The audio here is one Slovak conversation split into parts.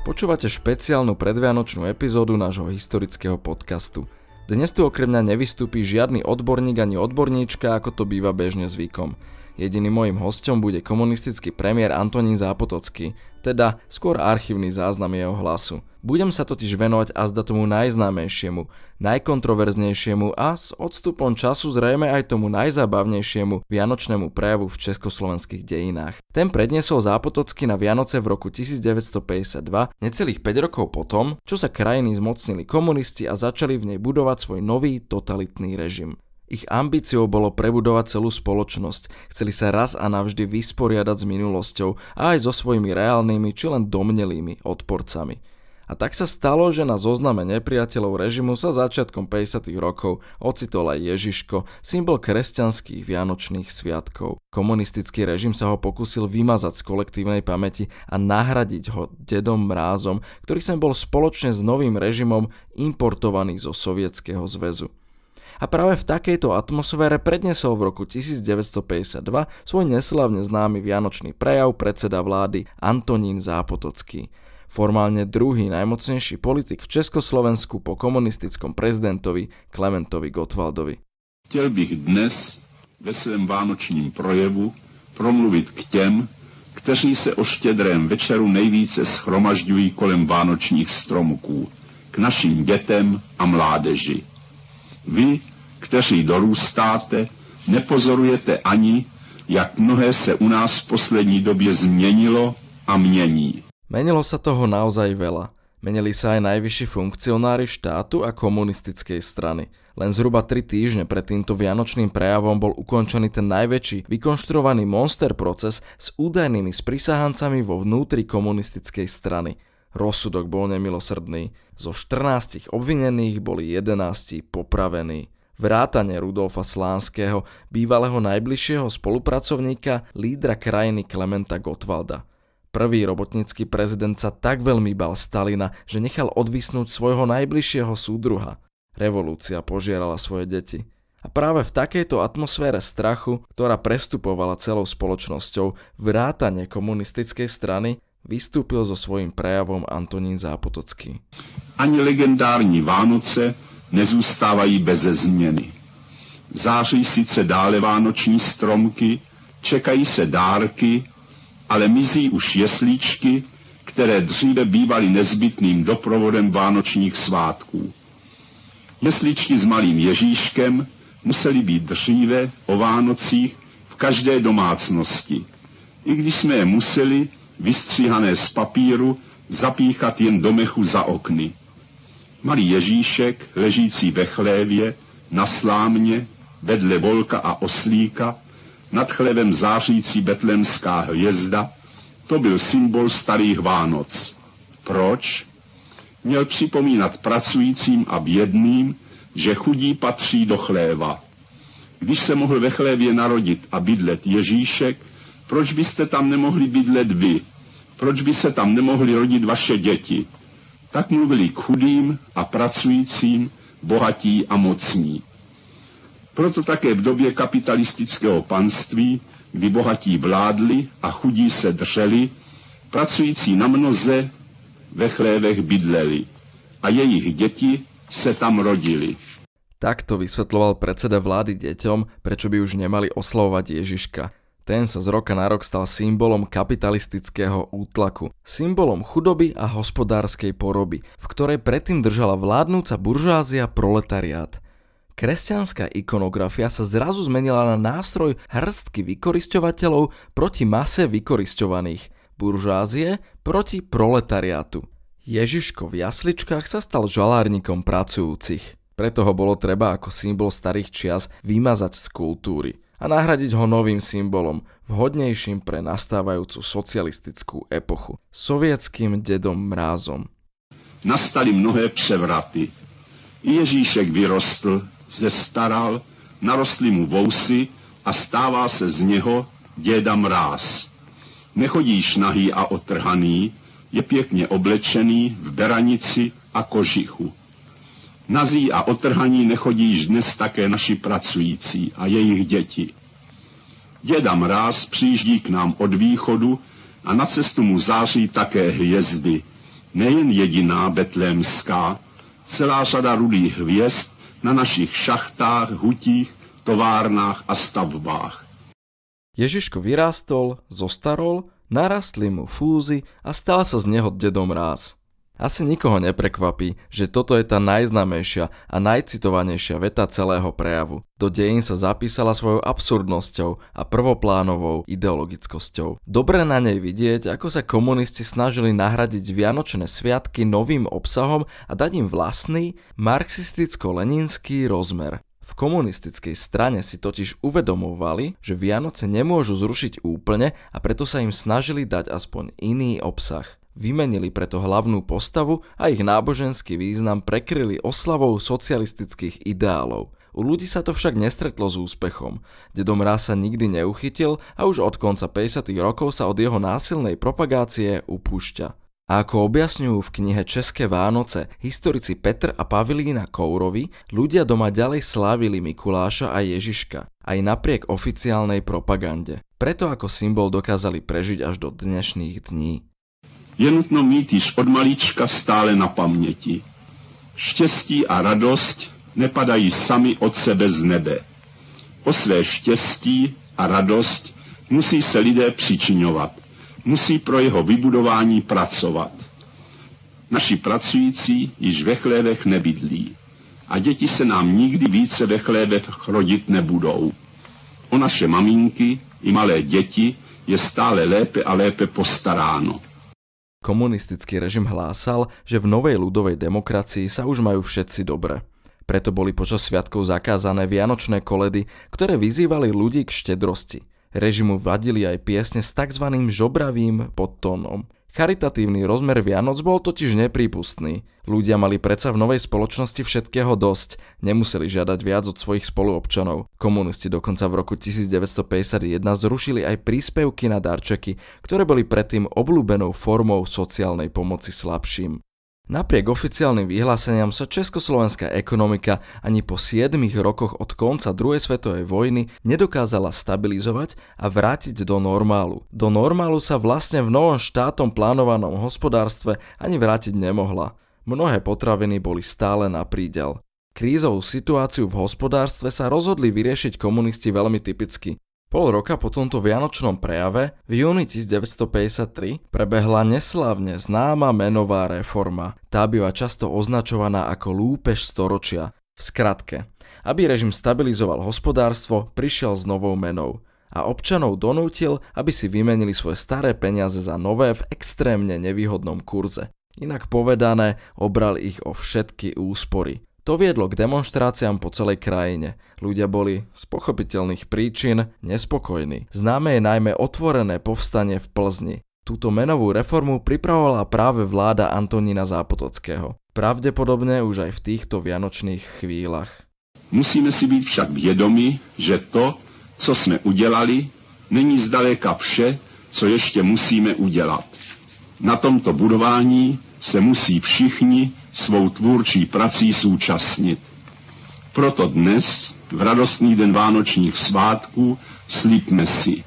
Počúvate špeciálnu predvianočnú epizódu nášho historického podcastu. Dnes tu okrem mňa nevystúpi žiadny odborník ani odborníčka, ako to býva bežne zvykom. Jediným mojím hosťom bude komunistický premiér Antonín Zápotocký, teda skôr archívny záznam jeho hlasu. Budem sa totiž venovať azda tomu najznámejšiemu, najkontroverznejšiemu a s odstupom času zrejme aj tomu najzábavnejšiemu vianočnému prejavu v československých dejinách. Ten predniesol Zápotocký na Vianoce v roku 1952, necelých 5 rokov potom, čo sa krajiny zmocnili komunisti a začali v nej budovať svoj nový totalitný režim. Ich ambíciou bolo prebudovať celú spoločnosť, chceli sa raz a navždy vysporiadať s minulosťou a aj so svojimi reálnymi či len domnelými odporcami. A tak sa stalo, že na zozname nepriateľov režimu sa začiatkom 50. rokov ocitol aj Ježiško, symbol kresťanských vianočných sviatkov. Komunistický režim sa ho pokúsil vymazať z kolektívnej pamäti a nahradiť ho Dedom Mrázom, ktorý sem bol spoločne s novým režimom importovaný zo Sovietskeho zväzu. A práve v takejto atmosfére predniesol v roku 1952 svoj neslavne známy vianočný prejav predseda vlády Antonín Zápotocký. Formálne druhý najmocnejší politik v Československu po komunistickom prezidentovi Klementovi Gottwaldovi. Chtěl bych dnes ve svém vánočním projevu promluvit k těm, kteří se o štědrém večeru nejvíce shromažďují kolem vánočních stromků, k našim dětem a mládeži. Vy, kteří dorůstáte, nepozorujete ani, jak mnohé se u nás v poslední době změnilo a mění. Menilo sa toho naozaj veľa. Menili sa aj najvyšší funkcionári štátu a komunistickej strany. Len zhruba 3 týždne pred týmto vianočným prejavom bol ukončený ten najväčší vykonštruovaný monster proces s údajnými sprisahancami vo vnútri komunistickej strany. Rozsudok bol nemilosrdný. Zo 14 obvinených boli 11 popravení. Vrátane Rudolfa Slánskeho, bývalého najbližšieho spolupracovníka, lídra krajiny Klementa Gottwalda. Prvý robotnícky prezident sa tak veľmi bal Stalina, že nechal odvisnúť svojho najbližšieho súdruha. Revolúcia požierala svoje deti. A práve v takejto atmosfére strachu, ktorá prestupovala celou spoločnosťou, vrátane komunistickej strany, vystúpil so svojím prejavom Antonín Zápotocký. Ani legendární Vánoce nezůstávají beze změny. Září sice dále vánoční stromky, čekají se dárky, ale mizí už jeslíčky, které dříve bývaly nezbytným doprovodem vánočních svátků. Jesličky s malým Ježíškem musely být dříve o Vánocích v každé domácnosti. I když jsme je museli, vystříhané z papíru, zapíchat jen do mechu za okny. Malý Ježíšek, ležící ve chlévě, na slámě, vedle volka a oslíka, nad chlevem zářící betlémská hvězda, to byl symbol starých Vánoc. Proč? Měl připomínat pracujícím a bědným, že chudí patří do chléva. Když se mohl ve chlévě narodit a bydlet Ježíšek, proč byste tam nemohli bydlet vy? Proč by se tam nemohli rodit vaše děti? Tak mluvili k chudým a pracujícím, bohatí a mocní. Proto také v době kapitalistického panství, kdy bohatí vládli a chudí se dřeli, pracující na mnoze ve chlévech bydleli a jejich děti se tam rodili. Takto vysvetľoval predseda vlády deťom, prečo by už nemali oslavovať Ježiška. Ten sa z roka na rok stal symbolom kapitalistického útlaku, symbolom chudoby a hospodárskej poroby, v ktorej predtým držala vládnúca buržázia proletariát. Kresťanská ikonografia sa zrazu zmenila na nástroj hrstky vykorisťovateľov proti mase vykorisťovaných, buržázie proti proletariátu. Ježiško v jasličkách sa stal žalárnikom pracujúcich. Preto ho bolo treba ako symbol starých čias vymazať z kultúry a nahradiť ho novým symbolom, vhodnejším pre nastávajúcu socialistickú epochu, sovietským Dedom Mrázom. Nastali mnohé převraty. Ježíšek vyrostl, zestaral, narostly mu vousy a stává se z něho Děda Mráz. Nechodíš nahý a otrhaný, je pěkně oblečený v beranici a kožichu. Nazí a otrhaní nechodíš dnes také naši pracující a jejich děti. Děda Mráz přijíždí k nám od východu a na cestu mu září také hvězdy. Nejen jediná betlémská, celá řada rudých hvězd na našich šachtách, hutích, továrnách a stavbách. Ježiško vyrástol, zostarol, narastli mu fúzy a stal sa z neho Dedo Mráz. Asi nikoho neprekvapí, že toto je tá najznámejšia a najcitovanejšia veta celého prejavu. Do dejín sa zapísala svojou absurdnosťou a prvoplánovou ideologickosťou. Dobre na nej vidieť, ako sa komunisti snažili nahradiť vianočné sviatky novým obsahom a dať im vlastný marxisticko-leninský rozmer. V komunistickej strane si totiž uvedomovali, že Vianoce nemôžu zrušiť úplne a preto sa im snažili dať aspoň iný obsah. Vymenili preto hlavnú postavu a ich náboženský význam prekryli oslavou socialistických ideálov. U ľudí sa to však nestretlo s úspechom. Dedo Mráz sa nikdy neuchytil a už od konca 50. rokov sa od jeho násilnej propagácie upúšťa. A ako objasňujú v knihe České Vánoce historici Petr a Pavilína Kourovi, ľudia doma ďalej slávili Mikuláša a Ježiška, aj napriek oficiálnej propagande. Preto ako symbol dokázali prežiť až do dnešných dní. Je nutno mít již od malička stále na paměti. Štěstí a radost nepadají sami od sebe z nebe. O své štěstí a radost musí se lidé přičiňovat. Musí pro jeho vybudování pracovat. Naši pracující již ve chlévech nebydlí a děti se nám nikdy více ve chlévech rodit nebudou. O naše maminky i malé děti je stále lépe a lépe postaráno. Komunistický režim hlásal, že v novej ľudovej demokracii sa už majú všetci dobre. Preto boli počas sviatkov zakázané vianočné koledy, ktoré vyzývali ľudí k štedrosti. Režimu vadili aj piesne s tzv. Žobravým podtónom. Charitatívny rozmer Vianoc bol totiž neprípustný. Ľudia mali predsa v novej spoločnosti všetkého dosť, nemuseli žiadať viac od svojich spoluobčanov. Komunisti dokonca v roku 1951 zrušili aj príspevky na darčeky, ktoré boli predtým obľúbenou formou sociálnej pomoci slabším. Napriek oficiálnym vyhláseniam sa československá ekonomika ani po 7 rokoch od konca druhej svetovej vojny nedokázala stabilizovať a vrátiť do normálu. Do normálu sa vlastne v novom štátom plánovanom hospodárstve ani vrátiť nemohla. Mnohé potraviny boli stále na príďal. Krízovú situáciu v hospodárstve sa rozhodli vyriešiť komunisti veľmi typicky. Pol roka po tomto vianočnom prejave v júni 1953 prebehla neslávne známa menová reforma. Tá býva často označovaná ako lúpež storočia. V skratke, aby režim stabilizoval hospodárstvo, prišiel s novou menou a občanov donútil, aby si vymenili svoje staré peniaze za nové v extrémne nevýhodnom kurze. Inak povedané, obral ich o všetky úspory. To viedlo k demonštráciám po celej krajine. Ľudia boli z pochopiteľných príčin nespokojní. Známe je najmä otvorené povstanie v Plzni. Túto menovú reformu pripravovala práve vláda Antonína Zápotockého. Pravdepodobne už aj v týchto vianočných chvíľach. Musíme si být však vědomi, že to, co jsme udělali, není zdaleka vše, co ještě musíme udělat. Na tomto budování se musí všichni svou tvůrčí prací súčasnit. Proto dnes, v radostný den vánočních svátků, slibme si.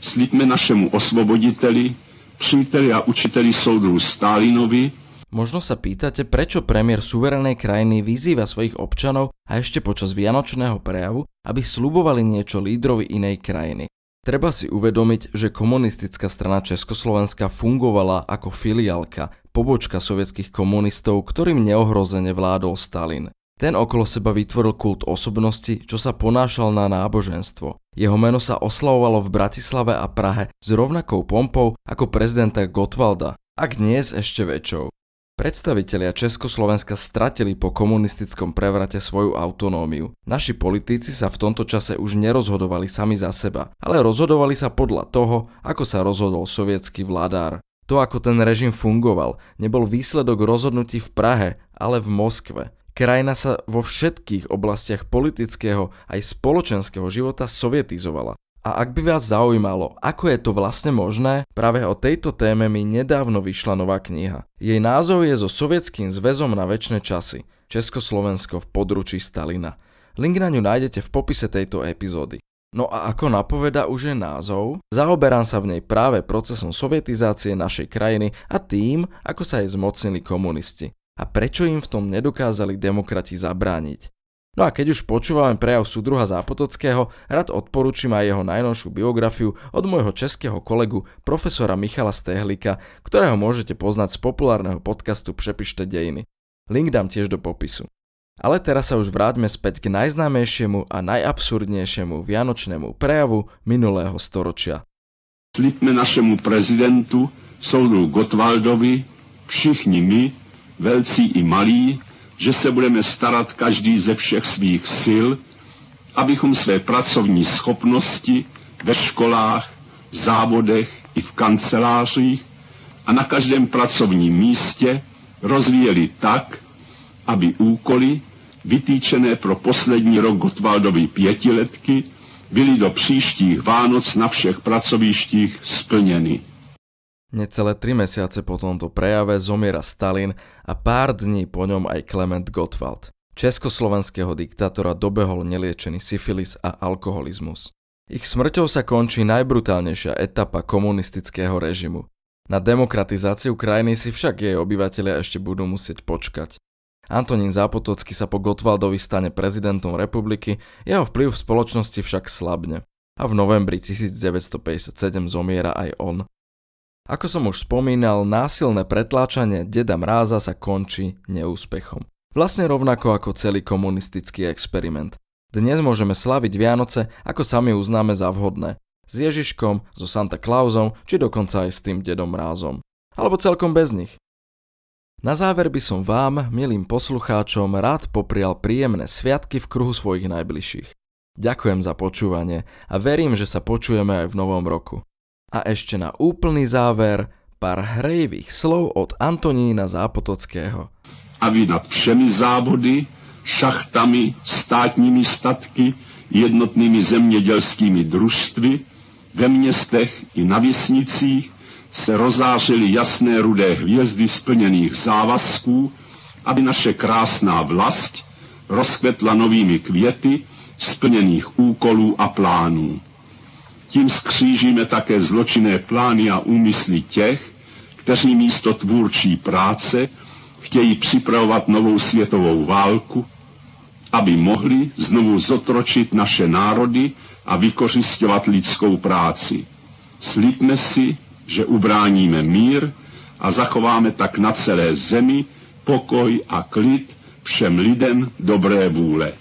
Slibme našemu osvoboditeli, příteli a učiteli soudru Stalinovi. Možno sa pýtate, prečo premiér suverénnej krajiny vyzýva svojich občanov a ešte počas vianočného prejavu, aby sľubovali niečo lídrovi inej krajiny. Treba si uvedomiť, že komunistická strana Československa fungovala ako filiálka, pobočka sovietských komunistov, ktorým neohrozene vládol Stalin. Ten okolo seba vytvoril kult osobnosti, čo sa ponášal na náboženstvo. Jeho meno sa oslavovalo v Bratislave a Prahe s rovnakou pompou ako prezidenta Gottwalda, ak nie s ešte väčšou. Predstavitelia Československa stratili po komunistickom prevrate svoju autonómiu. Naši politici sa v tomto čase už nerozhodovali sami za seba, ale rozhodovali sa podľa toho, ako sa rozhodol sovietský vladár. To, ako ten režim fungoval, nebol výsledok rozhodnutí v Prahe, ale v Moskve. Krajina sa vo všetkých oblastiach politického aj spoločenského života sovietizovala. A ak by vás zaujímalo, ako je to vlastne možné, práve o tejto téme mi nedávno vyšla nová kniha. Jej názov je So Sovietským zväzom na večné časy. Československo v područí Stalina. Link na ňu nájdete v popise tejto epizódy. No a ako napoveda už je názov, zaoberám sa v nej práve procesom sovietizácie našej krajiny a tým, ako sa jej zmocnili komunisti. A prečo im v tom nedokázali demokrati zabrániť. No a keď už počúvame prejav súdruha Zápotockého, rád odporúčim aj jeho najnovšiu biografiu od môjho českého kolegu profesora Michala Stehlika, ktorého môžete poznať z populárneho podcastu Přepište dejiny. Link dám tiež do popisu. Ale teraz sa už vráťme späť k najznámejšiemu a najabsurdnejšiemu vianočnému prejavu minulého storočia. Slibme našemu prezidentu, soudru Gottwaldovi, všichni my, velcí i malí, že se budeme starat každý ze všech svých sil, abychom své pracovní schopnosti ve školách, závodech i v kancelářích a na každém pracovním místě rozvíjeli tak, aby úkoly, vytýčené pro poslední rok Gottwaldovy pětiletky, byly do příštích Vánoc na všech pracovištích splněny. Necelé 3 mesiace po tomto prejave zomiera Stalin a pár dní po ňom aj Klement Gottwald. Československého diktátora dobehol neliečený syfilis a alkoholizmus. Ich smrťou sa končí najbrutálnejšia etapa komunistického režimu. Na demokratizáciu krajiny si však jej obyvatelia ešte budú musieť počkať. Antonín Zápotocký sa po Gottwaldovi stane prezidentom republiky, jeho vplyv v spoločnosti však slabne. A v novembri 1957 zomiera aj on. Ako som už spomínal, násilné pretláčanie Deda Mráza sa končí neúspechom. Vlastne rovnako ako celý komunistický experiment. Dnes môžeme slaviť Vianoce, ako sami uznáme za vhodné. S Ježiškom, so Santa Clausom, či dokonca aj s tým Dedom Mrázom. Alebo celkom bez nich. Na záver by som vám, milým poslucháčom, rád poprial príjemné sviatky v kruhu svojich najbližších. Ďakujem za počúvanie a verím, že sa počujeme aj v novom roku. A ešte na úplný záver pár hrejivých slov od Antonína Zápotockého. Aby nad všemi závody, šachtami, státními statky, jednotnými zemědělskými družstvy, ve městech i na vesnicích se rozářily jasné rudé hvězdy splněných závazků, aby naše krásná vlast rozkvetla novými květy splněných úkolů a plánů. Tím skřížíme také zločinné plány a úmysly těch, kteří místo tvůrčí práce chtějí připravovat novou světovou válku, aby mohli znovu zotročit naše národy a vykořisťovat lidskou práci. Slibme si, že ubráníme mír a zachováme tak na celé zemi pokoj a klid všem lidem dobré vůle.